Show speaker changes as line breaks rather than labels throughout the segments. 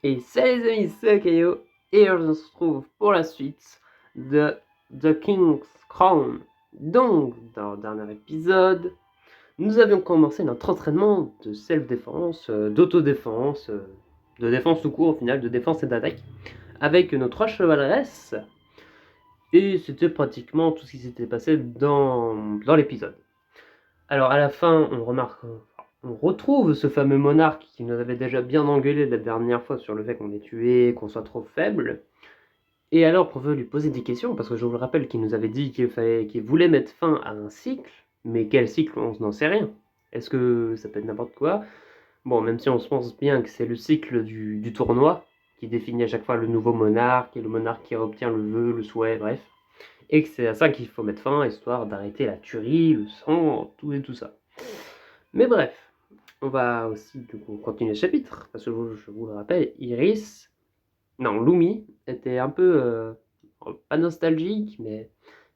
Et salut les amis, c'est Kayo, et on se retrouve pour la suite de The King's Crown. Donc, dans le dernier épisode, nous avions commencé notre entraînement de self-défense, d'autodéfense, de défense tout court au final, de défense et d'attaque, avec nos 3 chevaleresses. Et c'était pratiquement tout ce qui s'était passé dans l'épisode. Alors à la fin, on retrouve ce fameux monarque qui nous avait déjà bien engueulé la dernière fois sur le fait qu'on l'ait tué, qu'on soit trop faible. Et alors qu'on veut lui poser des questions, parce que je vous le rappelle qu'il nous avait dit qu'il voulait mettre fin à un cycle, mais quel cycle, on n'en sait rien. Est-ce que ça peut être n'importe quoi? Bon, même si on se pense bien que c'est le cycle du tournoi, qui définit à chaque fois le nouveau monarque, et le monarque qui obtient le vœu, le souhait, bref. Et que c'est à ça qu'il faut mettre fin, histoire d'arrêter la tuerie, le sang, tout et tout ça. Mais bref, on va aussi du coup, continuer le chapitre, parce que je vous le rappelle, Lumi était un peu, pas nostalgique, mais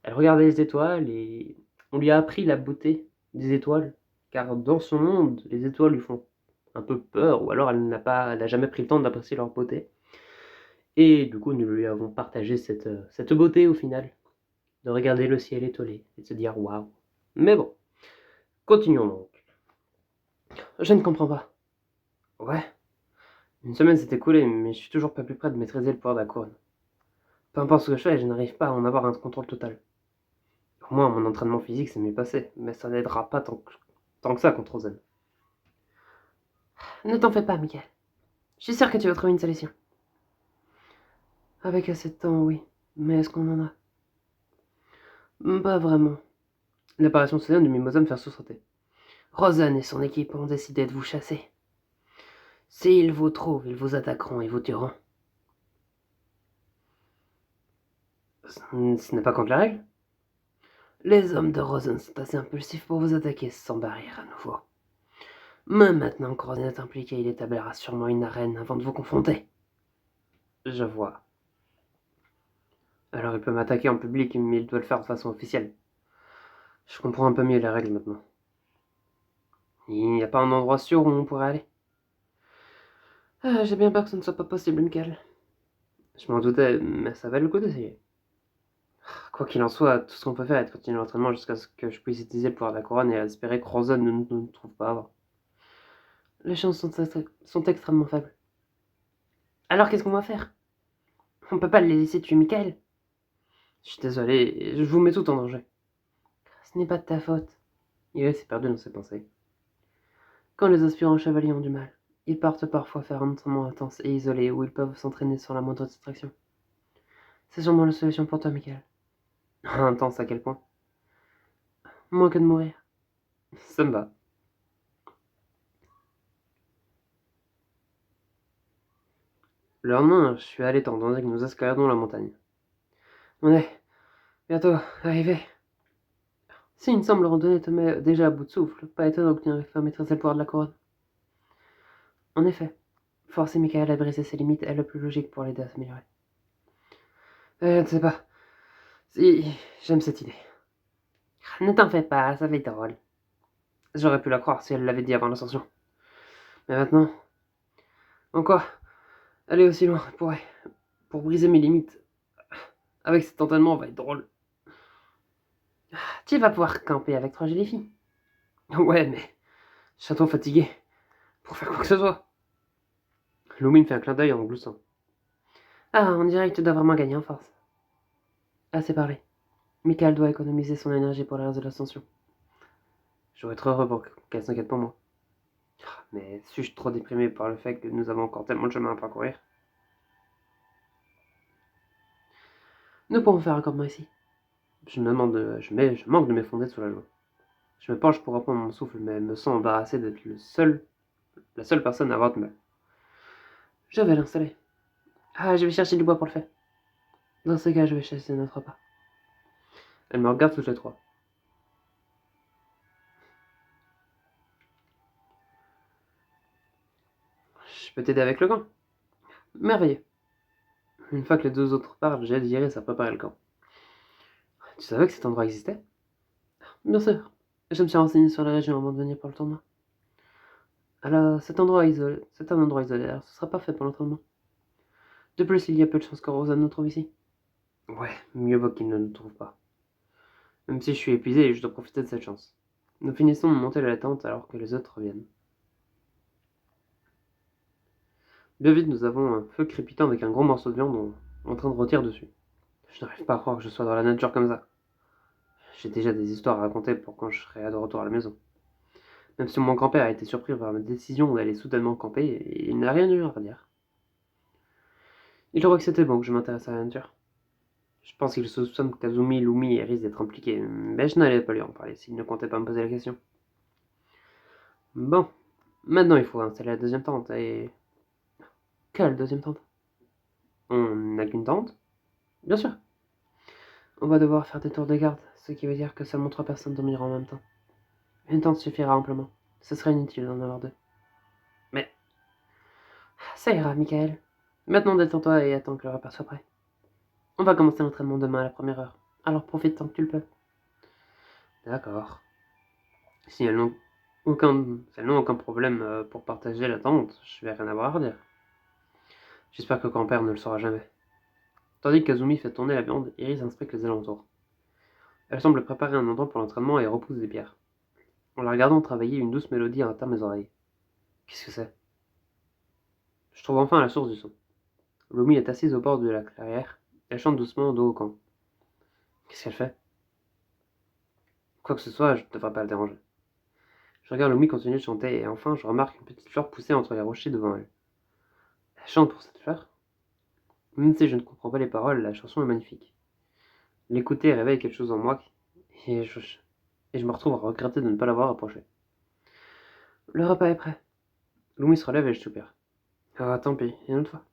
elle regardait les étoiles et on lui a appris la beauté des étoiles, car dans son monde, les étoiles lui font un peu peur, ou alors elle n'a jamais pris le temps d'apprécier leur beauté. Et du coup, nous lui avons partagé cette beauté au final, de regarder le ciel étoilé et de se dire waouh. Mais bon, continuons donc. Je ne comprends pas. Ouais, une semaine s'est écoulée, mais je suis toujours pas plus près de maîtriser le pouvoir de la couronne. Peu importe ce que je fais, je n'arrive pas à en avoir un contrôle total. Au moins, mon entraînement physique s'est mieux passé, mais ça n'aidera pas tant que ça contre Rosen. Ne t'en fais pas, Michael. Je suis sûr que tu vas trouver une solution. Avec assez de temps, oui. Mais est-ce qu'on en a? Pas vraiment. L'apparition soudaine de Mimosa me fait sursauter. Rosen et son équipe ont décidé de vous chasser. S'ils vous trouvent, ils vous attaqueront et vous tueront. Ce n'est pas contre la règle? Les hommes de Rosen sont assez impulsifs pour vous attaquer sans barrière à nouveau. Mais maintenant que Rosen est impliqué, il établira sûrement une arène avant de vous confronter. Je vois. Alors il peut m'attaquer en public, mais il doit le faire de façon officielle. Je comprends un peu mieux les règles maintenant. Il n'y a pas un endroit sûr où on pourrait aller? J'ai bien peur que ce ne soit pas possible, Michael. Je m'en doutais, mais ça valait le coup d'essayer. Quoi qu'il en soit, tout ce qu'on peut faire est de continuer l'entraînement jusqu'à ce que je puisse utiliser le pouvoir de la couronne et espérer que Rosen ne nous trouve pas avant. Les chances sont extrêmement faibles. Alors qu'est-ce qu'on va faire? On peut pas le laisser tuer Michael. Je suis désolé, je vous mets tout en danger. Ce n'est pas de ta faute. Il s'est perdu dans ses pensées. Quand les aspirants chevaliers ont du mal, ils partent parfois faire un entraînement intense et isolé où ils peuvent s'entraîner sans la moindre distraction. C'est sûrement la solution pour toi, Michael. Intense à quel point? Moins que de mourir. Ça me va. Le lendemain, je suis allé tendant que nous escaladons la montagne. On est bientôt arrivé. Si une semble randonnée te met déjà à bout de souffle, pas étonnant que tu n'arrives pas à maîtriser le pouvoir de la couronne. En effet, forcer Michael à briser ses limites est le plus logique pour l'aider à s'améliorer. Je ne sais pas. Si, j'aime cette idée. Ne t'en fais pas, ça va être drôle. J'aurais pu la croire si elle l'avait dit avant l'ascension. Mais maintenant, en quoi aller aussi loin pour briser mes limites. Avec cet entraînement, on va être drôle. Tu vas pouvoir camper avec 3 jolies filles. Ouais, mais je suis trop fatigué pour faire quoi que ce soit. Lumi me fait un clin d'œil en gloussant. Ah, on dirait que tu dois vraiment gagner en force. Assez parlé. Michael doit économiser son énergie pour le reste de l'ascension. J'aurais être heureux pour qu'elle s'inquiète pour moi. Mais suis-je trop déprimé par le fait que nous avons encore tellement de chemin à parcourir? Nous pouvons faire un campement ici. Je manque de m'effondrer sous la joie. Je me penche pour reprendre mon souffle, mais me sens embarrassé d'être la seule personne à avoir de mal. Je vais l'installer. Ah, je vais chercher du bois pour le faire. Dans ce cas, je vais chasser notre repas. Elle me regarde toutes les trois. Je peux t'aider avec le camp? Merveilleux. Une fois que les 2 autres partent, j'aide Iris à préparer le camp. Tu savais que cet endroit existait? Bien sûr. Je me suis renseigné sur la région avant de venir pour le tournoi. Alors, c'est un endroit isolé, alors ce sera parfait pour l'entraînement. De plus, il y a peu de chances que Rosa nous trouve ici. Ouais, mieux vaut qu'il ne nous trouve pas. Même si je suis épuisé, je dois profiter de cette chance. Nous finissons de monter la tente alors que les autres reviennent. Bien vite, nous avons un feu crépitant avec un gros morceau de viande en train de rôtir dessus. Je n'arrive pas à croire que je sois dans la nature comme ça. J'ai déjà des histoires à raconter pour quand je serai de retour à la maison. Même si mon grand-père a été surpris par ma décision d'aller soudainement camper, il n'a rien eu à redire. Il croit que c'était bon que je m'intéresse à la nature. Je pense qu'il soupçonne Kazumi, Lumi et risque d'être impliqués, mais je n'allais pas lui en parler s'il ne comptait pas me poser la question. Bon, maintenant il faut installer la deuxième tente et... Quelle deuxième tente? On n'a qu'une tente? Bien sûr. On va devoir faire des tours de garde, ce qui veut dire que seulement 3 personnes dormiront en même temps. Une tente suffira amplement. Ce serait inutile d'en avoir deux. Mais ça ira, Michael. Maintenant détends-toi et attends que le repas soit prêt. On va commencer l'entraînement demain à la première heure, alors profite tant que tu le peux. D'accord. Si elles n'ont aucun problème pour partager la tente, je vais rien avoir à dire. J'espère que grand-père ne le saura jamais. Tandis que Kazumi fait tourner la viande, Iris inspecte les alentours. Elle semble préparer un endroit pour l'entraînement et repousse des pierres. En la regardant travailler, une douce mélodie atteint mes oreilles. Qu'est-ce que c'est? Je trouve enfin la source du son. Lumi est assise au bord de la clairière. Elle chante doucement dos au camp. Qu'est-ce qu'elle fait? Quoi que ce soit, je ne devrais pas le déranger. Je regarde Lumi continuer de chanter et enfin je remarque une petite fleur pousser entre les rochers devant elle. Elle chante pour cette fleur? Même si je ne comprends pas les paroles, la chanson est magnifique. L'écouter réveille quelque chose en moi et je me retrouve à regretter de ne pas l'avoir approché. Le repas est prêt. Lumi se relève et je soupire. Ah, tant pis, une autre fois.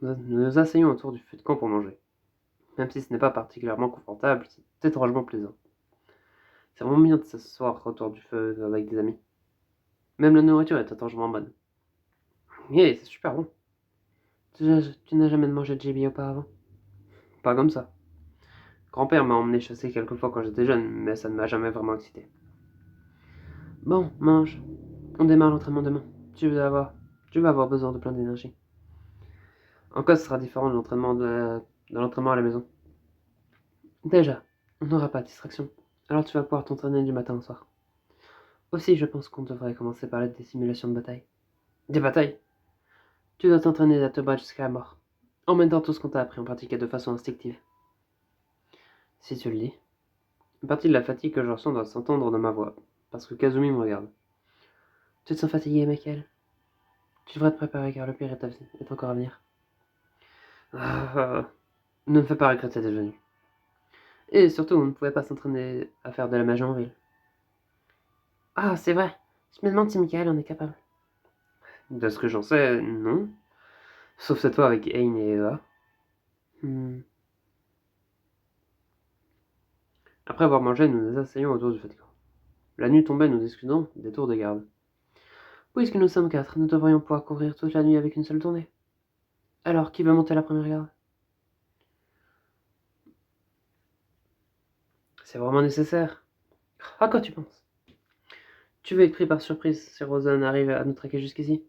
Nous nous asseyons autour du feu de camp pour manger. Même si ce n'est pas particulièrement confortable, c'est étrangement plaisant. C'est vraiment bien de s'asseoir autour du feu avec des amis. Même la nourriture est étrangement bonne. Yeah, c'est super bon. Tu n'as jamais mangé de gibier auparavant? Pas comme ça. Grand-père m'a emmené chasser quelques fois quand j'étais jeune, mais ça ne m'a jamais vraiment excité. Bon, mange. On démarre l'entraînement demain. Tu vas avoir besoin de plein d'énergie. En quoi ce sera différent de l'entraînement à la maison? Déjà, on n'aura pas de distraction. Alors tu vas pouvoir t'entraîner du matin au soir. Aussi, je pense qu'on devrait commencer par des simulations de bataille. Des batailles? Tu dois t'entraîner à te battre jusqu'à la mort. En même temps, tout ce qu'on t'a appris en pratiquer de façon instinctive. Si tu le dis. Une partie de la fatigue que je ressens doit s'entendre dans ma voix, parce que Kazumi me regarde. Tu te sens fatigué, Michael? Tu devrais te préparer car le pire est encore à venir. Ah, ne me fais pas regretter d'être venu. Et surtout, on ne pouvait pas s'entraîner à faire de la magie en ville. Ah, c'est vrai. Je me demande si Michael en est capable. De ce que j'en sais, non. Sauf cette fois avec Ain et Eva. Hmm. Après avoir mangé, nous nous asseyons autour du feu de camp. La nuit tombait, nous discutions des tours de garde. Puisque nous sommes 4, nous devrions pouvoir couvrir toute la nuit avec une seule tournée. Alors, qui veut monter la première garde? C'est vraiment nécessaire. À quoi tu penses? Tu veux être pris par surprise si Rosanne arrive à nous traquer jusqu'ici?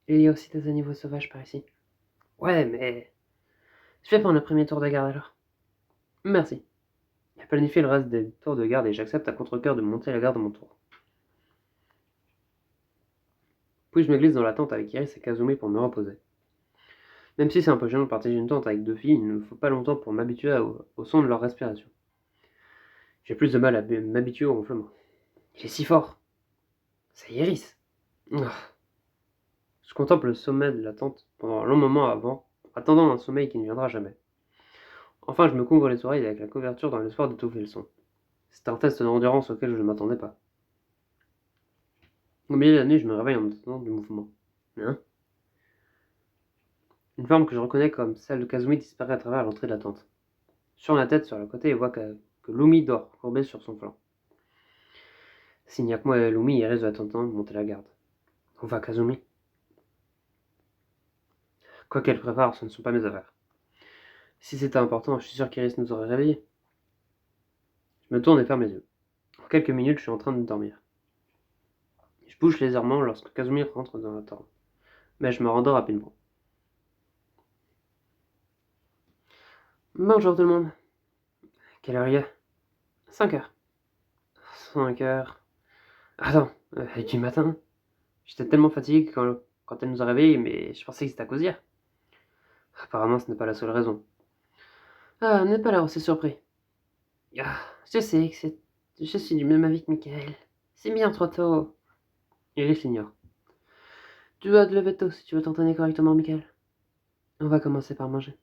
Il y a aussi des animaux sauvages par ici. Ouais, mais... Je vais prendre le premier tour de garde alors. Merci. J'ai planifié le reste des tours de garde et j'accepte à contre-cœur de monter la garde à mon tour. Puis je me glisse dans la tente avec Iris et Kazumi pour me reposer. Même si c'est un peu gênant de partager une tente avec deux filles, il ne me faut pas longtemps pour m'habituer au son de leur respiration. J'ai plus de mal à m'habituer au ronflement. Il est si fort. C'est Iris. Ah. Je contemple le sommet de la tente pendant un long moment attendant un sommeil qui ne viendra jamais. Enfin, je me couvre les oreilles avec la couverture dans l'espoir d'étouffer le son. C'est un test d'endurance auquel je ne m'attendais pas. Au milieu de la nuit, je me réveille en entendant du mouvement. Hein? Une forme que je reconnais comme celle de Kazumi disparaît à travers l'entrée de la tente. Sur la tête, sur le côté, et voit que Lumi dort, courbé sur son flanc. S'il n'y a que moi et Lumi, Iris doit attendre de monter la garde. Où va Kazumi? Quoi qu'elle prépare, ce ne sont pas mes affaires. Si c'était important, je suis sûr qu'Iris nous aurait réveillés. Je me tourne et ferme les yeux. En quelques minutes, je suis en train de dormir. Je bouge légèrement lorsque Kazumi rentre dans la tente, mais je me rendors rapidement. Bonjour tout le monde. Quelle heure il est? 5 heures. 5 heures. Attends, du matin. J'étais tellement fatigué quand elle nous a réveillés, mais je pensais que c'était à cause d'hier. Apparemment, ce n'est pas la seule raison. Ah, n'est pas là, c'est surpris. Ah, je sais que c'est... Je suis du même avis que Michael. C'est bien trop tôt. Il l'ignore. Tu dois te lever tôt si tu veux t'entraîner correctement, Michael. On va commencer par manger.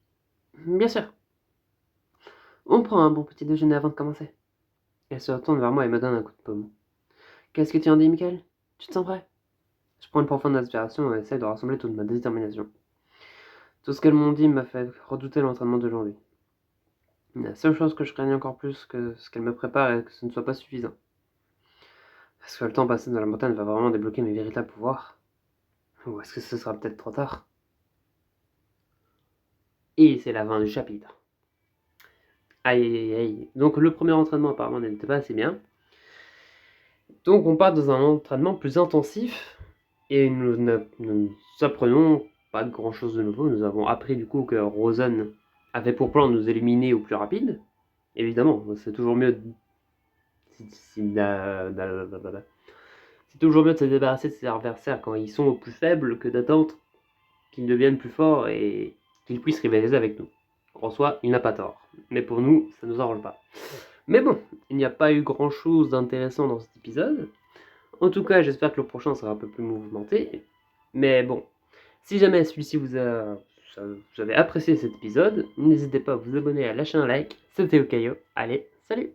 Bien sûr. On prend un bon petit déjeuner avant de commencer. Elle se retourne vers moi et me donne un coup de paume. Qu'est-ce que tu en dis, Michael? Tu te sens prêt? Je prends une profonde inspiration et essaie de rassembler toute ma détermination. Tout ce qu'elles m'ont dit m'a fait redouter l'entraînement d'aujourd'hui. La seule chose que je craignais encore plus que ce qu'elles me préparent est que ce ne soit pas suffisant. Est-ce que le temps passé dans la montagne va vraiment débloquer mes véritables pouvoirs? Ou est-ce que ce sera peut-être trop tard? Et c'est la fin du chapitre. Aïe aïe aïe. Donc le premier entraînement apparemment n'était pas assez bien. Donc on part dans un entraînement plus intensif. Et nous apprenons pas grand chose de nouveau. Nous avons appris du coup que Rosen avait pour plan de nous éliminer au plus rapide. Évidemment, c'est toujours mieux. C'est toujours mieux de se débarrasser de ses adversaires quand ils sont au plus faibles que d'attendre qu'ils deviennent plus forts et qu'ils puissent rivaliser avec nous. En soi, il n'a pas tort. Mais pour nous, ça nous arrange pas. Mais bon, il n'y a pas eu grand chose d'intéressant dans cet épisode. En tout cas, j'espère que le prochain sera un peu plus mouvementé. Mais bon, si jamais celui-ci vous avez apprécié cet épisode, n'hésitez pas à vous abonner, à lâcher un like. C'était Okayo. Allez, salut!